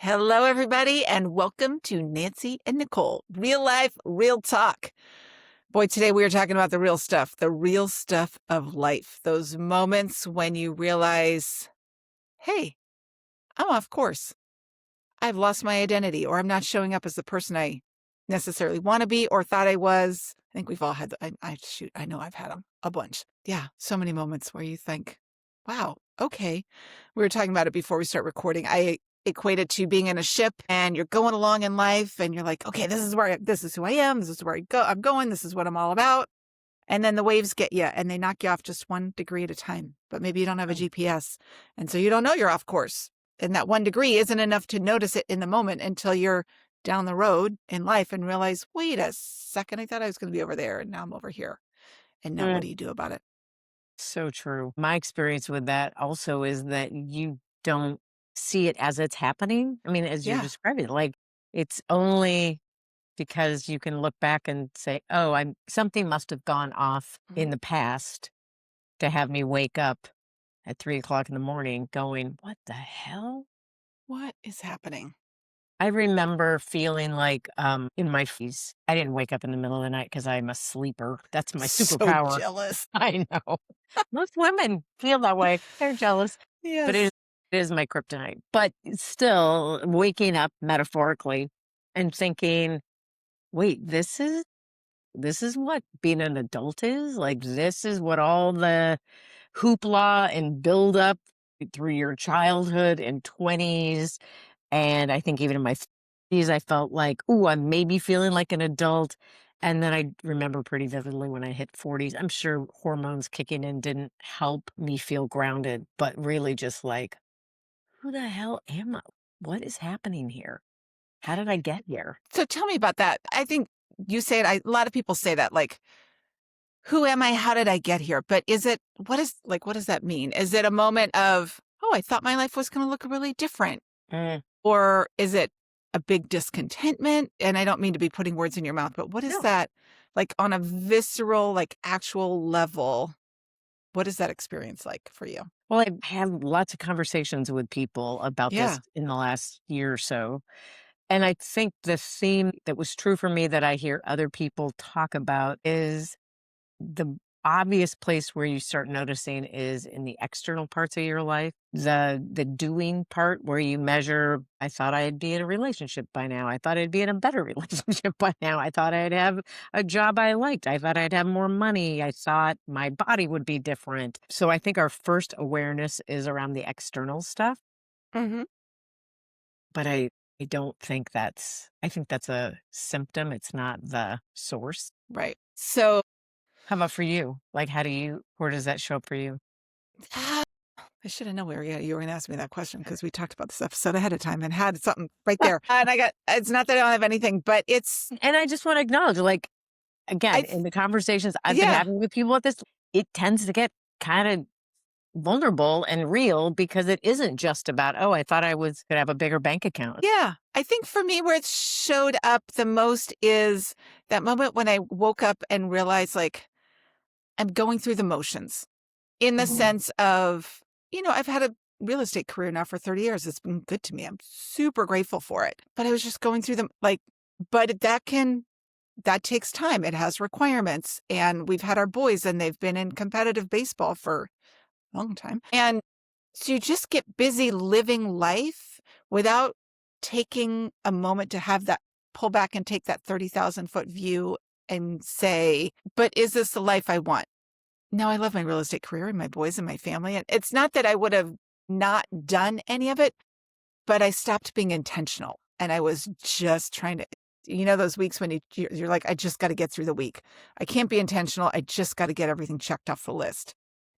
Hello, everybody, and welcome to Nancy and Nicole, Real Life, Real Talk. Boy, today we are talking about the real stuff of life. Those moments when you realize, hey, I'm off course. I've lost my identity, or I'm not showing up as the person I necessarily want to be or thought I was. I think we've all had, I know I've had them a bunch. Yeah, so many moments where you think, wow, okay. We were talking about it before we start recording. I equate it to being in a ship and you're going along in life and you're like, okay, this is who I am. This is where I'm going. This is what I'm all about. And then the waves get you and they knock you off just 1 degree at a time. But maybe you don't have a GPS. And so you don't know you're off course. And that 1 degree isn't enough to notice it in the moment until you're down the road in life and realize, wait a second, I thought I was going to be over there and now I'm over here. And now what do you do about it? So true. My experience with that also is that you don't see it as it's happening. I mean, as you're Yeah. describing it, like it's only because you can look back and say, "Oh, I'm something must have gone off Mhm. in the past to have me wake up at 3 o'clock in the morning, going, what the hell?" What is happening? I remember feeling like in my fees, I didn't wake up in the middle of the night because I'm a sleeper. That's my So superpower. jealous. I know. Most women feel that way. They're jealous, but Yes. it is my kryptonite. But still, waking up metaphorically and thinking, wait, this is what being an adult is? Like this is what all the hoopla and build up through your childhood and 20s. And I think even in my 50s, I felt like, ooh, I'm maybe feeling like an adult. And then I remember pretty vividly when I hit 40s, I'm sure hormones kicking in didn't help me feel grounded, but really just like, who the hell am I? What is happening here? How did I get here? So tell me about that. I think you say it, a lot of people say that, like, who am I? How did I get here? But what does that mean? Is it a moment of, oh, I thought my life was going to look really different? Mm, Or is it a big discontentment? And I don't mean to be putting words in your mouth, but what is no. that like on a visceral, like actual level? What is that experience like for you? Well, I had lots of conversations with people about this Yeah. in the last year or so. And I think the theme that was true for me that I hear other people talk about is the obvious place where you start noticing is in the external parts of your life. The doing part where you measure, I thought I'd be in a relationship by now. I thought I'd be in a better relationship by now. I thought I'd have a job I liked. I thought I'd have more money. I thought my body would be different. So I think our first awareness is around the external stuff. Hmm. But I don't think I think that's a symptom, it's not the source. Right. So How about for you? Like, where does that show up for you? ah, I should have known you were going to ask me that question because we talked about this episode ahead of time and had something right there. And it's not that I don't have anything, but And I just wanna acknowledge, like, I, again, in the conversations I've been yeah, having with people at this, it tends to get kinda vulnerable and real because it isn't just about, "Oh, I thought I was gonna have a bigger bank account." yeah. I think for me, where it showed up the most is that moment when I woke up and realized, like, I'm going through the motions in the Mhm. sense of, I've had a real estate career now for 30 years. It's been good to me. I'm super grateful for it. But I was just going through them like, but that takes time. It has requirements. And we've had our boys and they've been in competitive baseball for a long time. And so you just get busy living life without taking a moment to have that pull back and take that 30,000-foot view and say, but is this the life I want? No, I love my real estate career and my boys and my family. And it's not that I would have not done any of it, but I stopped being intentional. And I was just trying to, those weeks when you're like, I just got to get through the week. I can't be intentional. I just got to get everything checked off the list.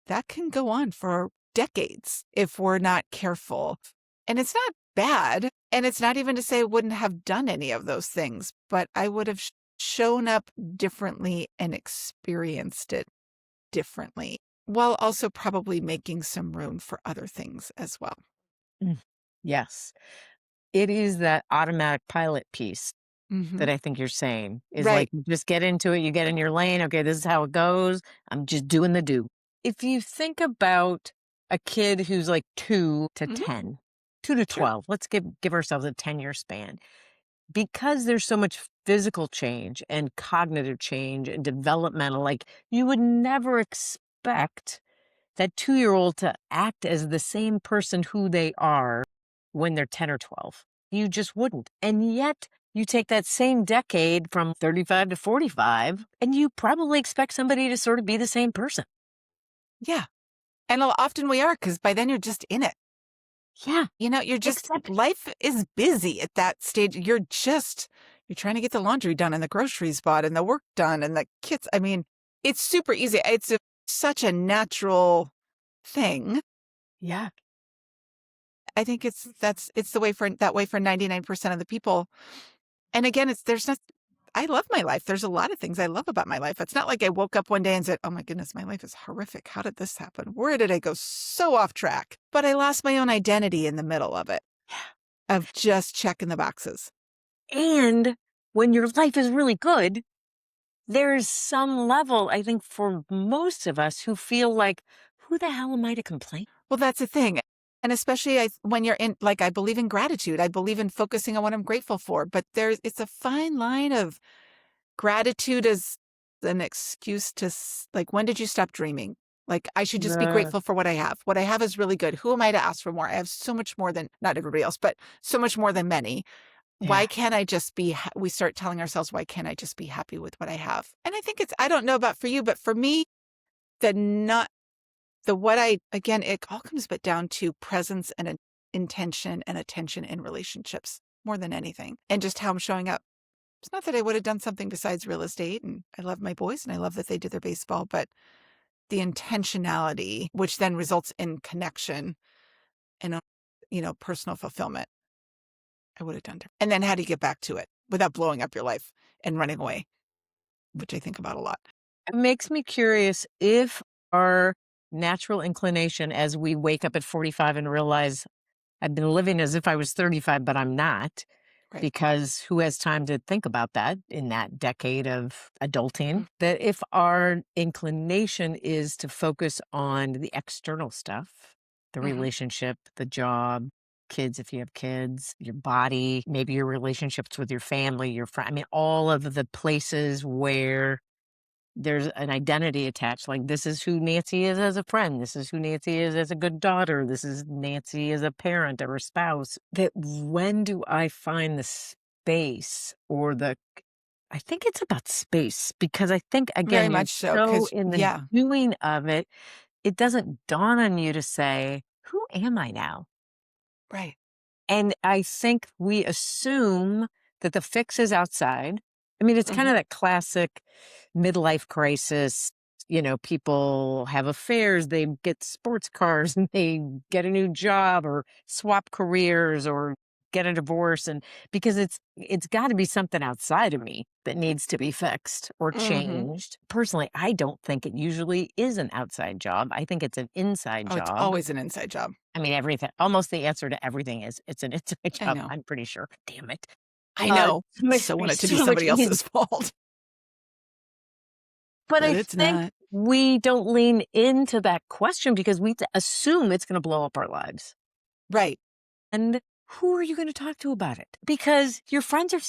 That can go on for decades if we're not careful. And it's not bad. And it's not even to say I wouldn't have done any of those things, but I would have shown up differently and experienced it differently, while also probably making some room for other things as well. Mm. Yes. It is that automatic pilot piece Mhm. that I think you're saying is like, Right. you just get into it, you get in your lane, "Okay, this is how it goes. I'm just doing the do." If you think about a kid who's like 2 to Mhm. 10, 2 to Sure. 12. Let's give ourselves a 10-year span. Because there's so much physical change and cognitive change and developmental, like, you would never expect that 2-year-old to act as the same person who they are when they're 10 or 12. You just wouldn't. And yet, you take that same decade from 35 to 45, and you probably expect somebody to sort of be the same person. Yeah. And often we are, because by then you're just in it. Yeah, You're just, except life is busy at that stage. You're trying to get the laundry done and the groceries bought and the work done and the kids. I mean, it's super easy. Such a natural thing. yeah. I think it's the way for that way for 99% of the people. And again, there's not, I love my life. There's a lot of things I love about my life. It's not like I woke up one day and said, oh my goodness, my life is horrific. How did this happen? Where did I go so off track? But I lost my own identity in the middle of it, of just checking the boxes. And when your life is really good, there's some level, I think, for most of us who feel like, who the hell am I to complain? Well, that's the thing. And especially when you're in, like, I believe in gratitude. I believe in focusing on what I'm grateful for. But it's a fine line of gratitude as an excuse to, like, when did you stop dreaming? Like, I should just be Uh, grateful for what I have. What I have is really good. Who am I to ask for more? I have so much more than, not everybody else, but so much more than many. Why yeah. can't I just be, we start telling ourselves, why can't I just be happy with what I have? And I think I don't know about for you, but for me, the not, again, it all comes but down to presence and intention and attention in relationships more than anything. And just how I'm showing up. It's not that I would have done something besides real estate, and I love my boys and I love that they did their baseball, but the intentionality, which then results in connection and, personal fulfillment, I would have done different. And then how do you get back to it without blowing up your life and running away, which I think about a lot. It makes me curious if our natural inclination as we wake up at 45 and realize I've been living as if I was 35, but I'm not, Right. because who has time to think about that in that decade of adulting? Mm. That if our inclination is to focus on the external stuff, the Hmm. relationship, the job, kids, if you have kids, your body, maybe your relationships with your family, your friend, I mean, all of the places where there's an identity attached. Like, this is who Nancy is as a friend. This is who Nancy is as a good daughter. This is Nancy as a parent or a spouse. That when do I find the space or I think it's about space because I think, Very again, you're much so. so Because, in the yeah, doing of it, it doesn't dawn on you to say, who am I now? right. And I think we assume that the fix is outside. I mean, it's kind of Hmm. that classic midlife crisis. People have affairs, they get sports cars, and they get a new job or swap careers or get a divorce. And because it's got to be something outside of me that needs to be fixed or Hmm. changed. Personally, I don't think it usually is an outside job. I think it's an inside Oh, it's job. always an inside job. I mean, everything, almost the answer to everything is it's an inside I job, know. I'm pretty sure. Damn it. I know. So much So want it to be so much somebody easier. else's fault, But but I it's think not. we don't lean into that question because we assume it's gonna blow up our lives. Right. And who are you gonna talk to about it? Because your friends are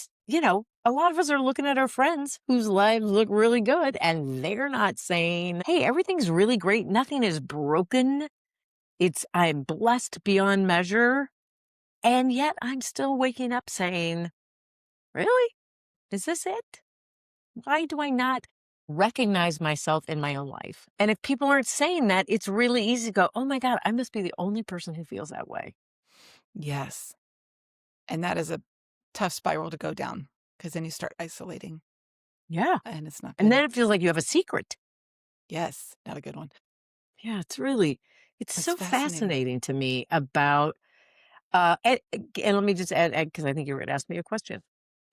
a lot of us are looking at our friends whose lives look really good, and they're not saying, "Hey, everything's really great. Nothing is broken. I'm blessed beyond measure." And yet I'm still waking up saying, really? Is this it? Why do I not recognize myself in my own life? And if people aren't saying that, it's really easy to go, oh my God, I must be the only person who feels that way. Yes. And that is a tough spiral to go down, because then you start isolating Yeah. and it's not And good. then it feels like you have a secret. Yes. Not a good one. Yeah, it's It's so fascinating. fascinating to me about, and let me just add, because I think you were going to ask me a question.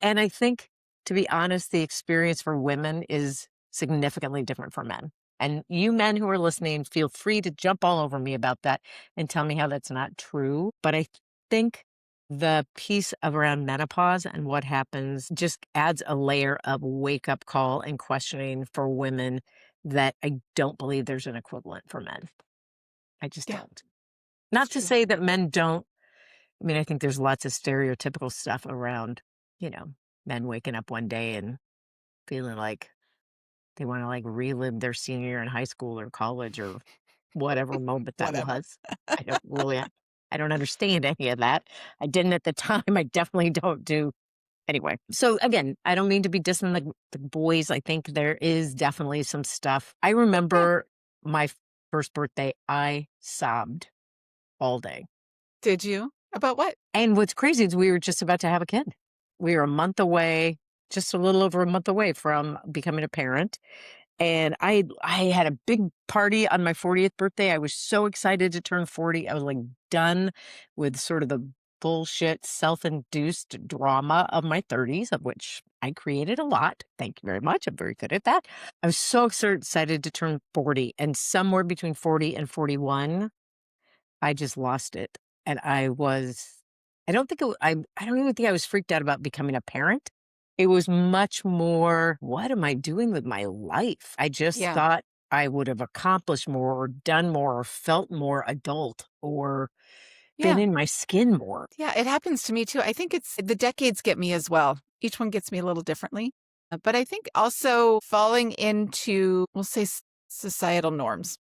And I think, to be honest, the experience for women is significantly different from men. And you men who are listening, feel free to jump all over me about that and tell me how that's not true. But I think the piece of around menopause and what happens just adds a layer of wake up call and questioning for women that I don't believe there's an equivalent for men. I just Yeah, don't. it's Not to true. say that men don't I mean, I think there's lots of stereotypical stuff around, you know, men waking up one day and feeling like they wanna, like, relive their senior year in high school or college or whatever moment that Whatever. was. I don't really I don't understand any of that. I didn't at the time, I definitely don't do anyway. So, again, I don't mean to be dissing the boys, I think there is definitely some stuff. I Yeah. remember my first birthday, I sobbed all day. Did you? About what? And what's crazy is we were just about to have a kid. We were a month away, just a little over a month away from becoming a parent. And I had a big party on my 40th birthday. I was so excited to turn 40. I was like done with sort of the bullshit self-induced drama of my 30s, of which I created a lot. Thank you very much. I'm very good at that. I was so excited to turn 40, and somewhere between 40 and 41, I just lost it, and I don't think it w I don't even think I was freaked out about becoming a parent. It was much more, "What am I doing with my life?" I just Yeah. thought I would have accomplished more or done more or felt more adult or been Yeah. in my skin more. Yeah, it happens to me too. I think it's the decades get me as well. Each one gets me a little differently. But I think also falling into, we'll say, societal norms.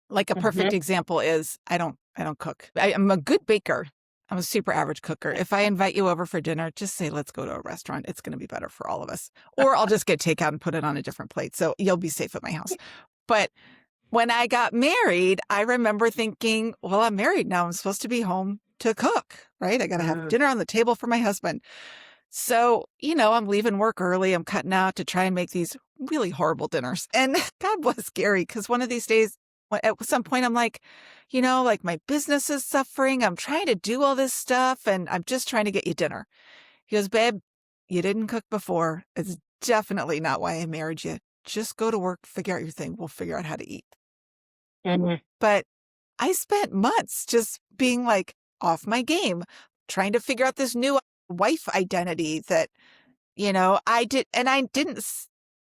Like a perfect Mhm. example is I don't cook. I'm a good baker. I'm a super average cooker. If I invite you over for dinner, just say, let's go to a restaurant. It's going to be better for all of us. Or I'll just get takeout and put it on a different plate. So you'll be safe at my house. But when I got married, I remember thinking, well, I'm married now. I'm supposed to be home to cook, right? I got to have Mm, dinner on the table for my husband. So, I'm leaving work early. I'm cutting out to try and make these really horrible dinners. And God was scary because one of these days, at some point, I'm like, like my business is suffering. I'm trying to do all this stuff and I'm just trying to get you dinner. He goes, babe, you didn't cook before. It's definitely not why I married you. Just go to work, figure out your thing. We'll figure out how to eat. mhm. But I spent months just being like off my game, trying to figure out this new wife identity that, I did. And I didn't,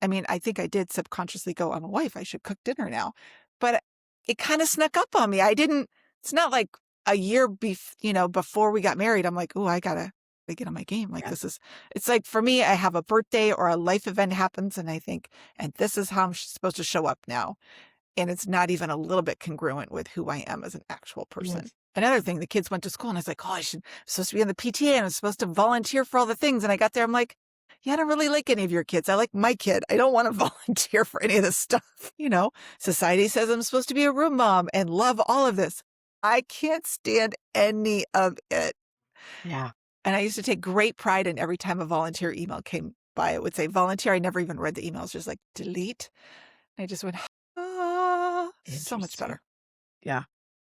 I mean, I think I did subconsciously go, I'm a wife. I should cook dinner now. But it kind of snuck up on me. It's not like a year before we got married. I'm like, oh, I gotta get on my game. Like Yeah. it's like for me, I have a birthday or a life event happens and I think, and this is how I'm supposed to show up now. And it's not even a little bit congruent with who I am as an actual person. Yes. Another thing, the kids went to school and I was like, oh, I'm supposed to be in the PTA and I'm supposed to volunteer for all the things. And I got there, I'm like, yeah, I don't really like any of your kids. I like my kid. I don't want to volunteer for any of this stuff. Society says I'm supposed to be a room mom and love all of this. I can't stand any of it. Yeah. And I used to take great pride in every time a volunteer email came by, it would say volunteer. I never even read the emails, just like delete. I just went, so much Interesting. better. Yeah.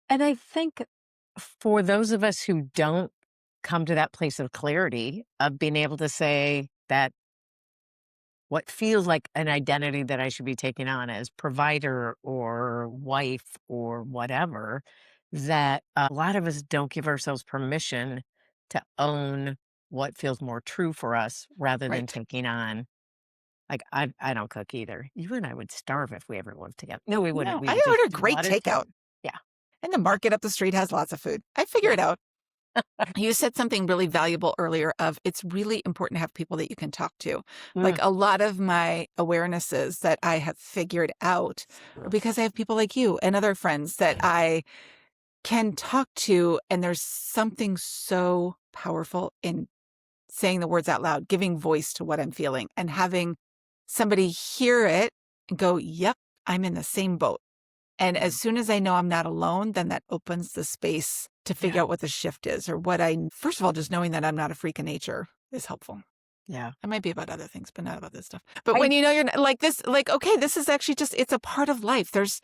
And I think for those of us who don't come to that place of clarity of being able to say that what feels like an identity that I should be taking on as provider or wife or whatever, that a lot of us don't give ourselves permission to own what feels more true for us rather than Right. taking on like I don't cook either. You and I would starve if we ever lived together. No, we wouldn't. No, We would I just order great glut takeout. ourselves. Yeah. And the market up the street has lots of food. I figure Yeah. it out. You said something really valuable earlier of it's really important to have people that you can talk to. Like Mm. a lot of my awarenesses that I have figured out are because I have people like you and other friends that I can talk to. And there's something so powerful in saying the words out loud, giving voice to what I'm feeling and having somebody hear it and go, yep, I'm in the same boat. And as soon as I know I'm not alone, then that opens the space to figure Yeah. out what the shift is or first of all, just knowing that I'm not a freak of nature is helpful. Yeah. It might be about other things, but not about this stuff. But I when you know you're not, like this, like, okay, this is actually it's a part of life. There's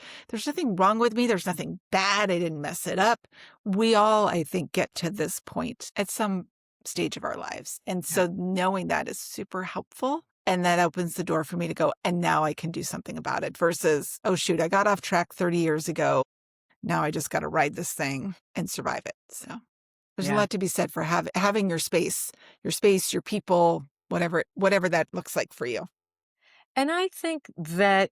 nothing wrong with me. There's nothing bad. I didn't mess it up. We all, I think, get to this point at some stage of our lives. And yeah. so knowing that is super helpful. And that opens the door for me to go, and now I can do something about it versus, oh, shoot, I got off track 30 years ago. Now I just got to ride this thing and survive it. So there's a Yeah. lot to be said for having your people, whatever that looks like for you. And I think that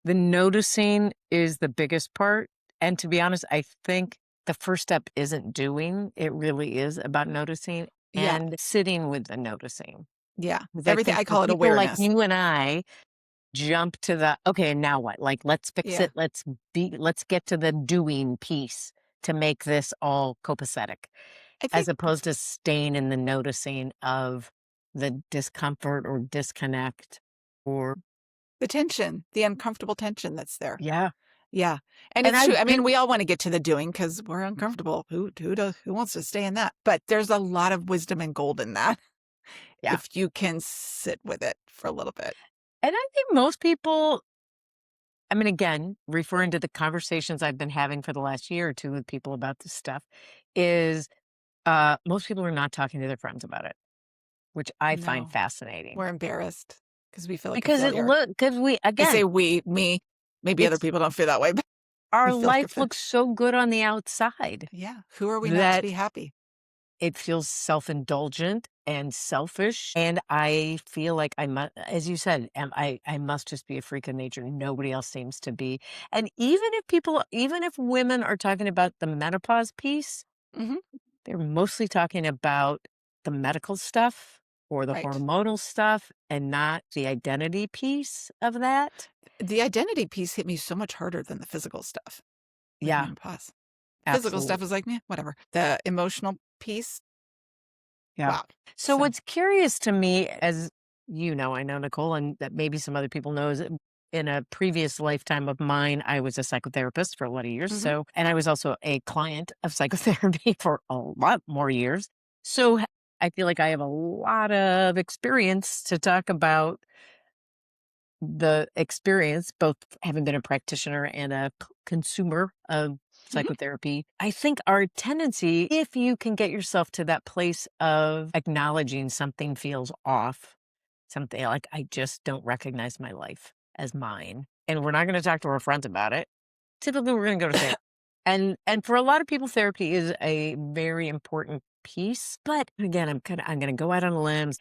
the noticing is the biggest part. And to be honest, I think the first step isn't doing, it really is about noticing Yeah. and sitting with the noticing. Yeah. 'Cause I Everything think I for call it people like awareness. you and I jump to the, "Okay, now what?" Like, "Let's fix Yeah. it, let's get to the doing piece to make this all copacetic," I as think opposed to staying in the noticing of the discomfort or disconnect or the uncomfortable tension that's there. yeah, Yeah. And and it's true. I've I mean, been we all want to get to the doing because we're uncomfortable. Who wants to stay in that? But there's a lot of wisdom and gold in that yeah, if you can sit with it for a little bit. and I think most people, I mean, again, referring to the conversations I've been having for the last year or 2 with people about this stuff, is, most people are not talking to their friends about it, which I find No, fascinating we're embarrassed because we feel like a because failure. because we I say again, we, me, maybe other it's people don't feel that way, but we our feel like a life failure. looks so good on the outside Yeah. Who are we not to be that happy? it feels self-indulgent and selfish, and I feel like I must, as you said, I must just be a freak of nature, nobody else seems to be, and even if women are talking about the menopause piece, Hmm. they're mostly talking about the medical stuff or the Right. hormonal stuff and not the identity piece of that. The identity piece hit me so much harder than the physical stuff with Yeah, menopause. Physical stuff is absolutely. like, meh, whatever. The emotional piece, Yeah. wow. So So, what's curious to me, as you know, I know Nicole, and that maybe some other people know, is in a previous lifetime of mine, I was a psychotherapist for a lot of years. mhm. So, and I was also a client of psychotherapy for a lot more years. So I feel like I have a lot of experience to talk about the experience, both having been a practitioner and a consumer of Mhm. psychotherapy. I think our tendency, if you can get yourself to that place of acknowledging something feels off, something like, I just don't recognize my life as mine, and we're not going to talk to our friends about it. Typically, we're going to go to therapy. And for a lot of people, therapy is a very important piece. But again, I'm going to go out on a limb.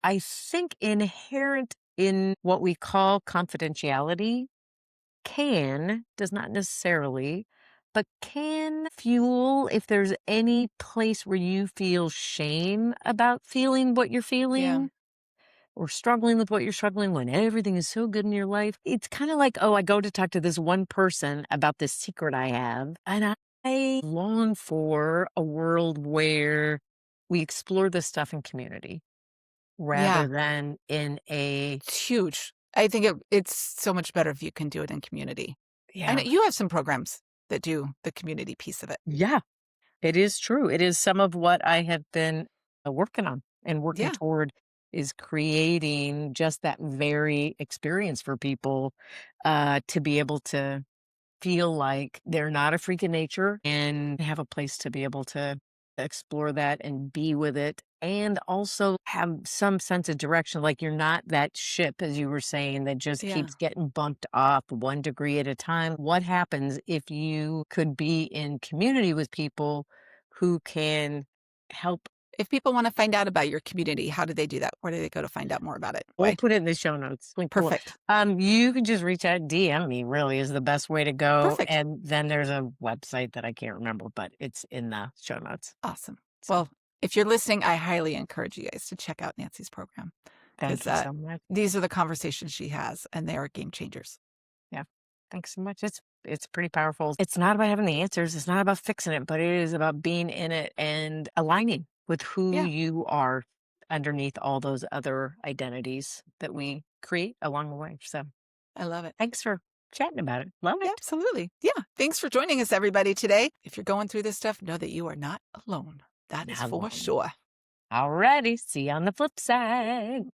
I think inherent in what we call confidentiality does not necessarily, but can fuel if there's any place where you feel shame about feeling what you're Yeah. feeling or struggling with what you're struggling when everything is so good in your life. It's kind of like, oh, I go to talk to this one person about this secret I have. And I long for a world where we explore this stuff in community rather Yeah. than in a It's huge. I think it's so much better if you can do it in community. I know yeah. you have some programs that do the community piece of it. Yeah, it is true. It is some of what I have been working on and working Yeah. toward is creating just that very experience for people to be able to feel like they're not a freak of nature and have a place to be able to explore that and be with it and also have some sense of direction, like you're not that ship, as you were saying, that just Yeah. keeps getting bumped off 1 degree at a time. What happens if you could be in community with people who can help? If people wanna find out about your community, how do they do that? Where do they go to find out more about it? We'll Why? put it in the show notes. Link below. Perfect. You can just reach out, DM me really is the best way to go. Perfect. And then there's a website that I can't remember, but it's in the show notes. Awesome. So Well, if you're listening, I highly encourage you guys to check out Nancy's program thank because you so much. these are the conversations she has, and they are game changers. Yeah. Thanks so much. It's pretty powerful. It's not about having the answers. It's not about fixing it, but it is about being in it and aligning with who Yeah, you are underneath all those other identities that we create along the way. So I love it. thanks for chatting about it. Love Yeah, it. absolutely. Yeah. Thanks for joining us, everybody, today. If you're going through this stuff, know that you are not alone. That is Not for alone. sure. Alrighty. See you on the flip side.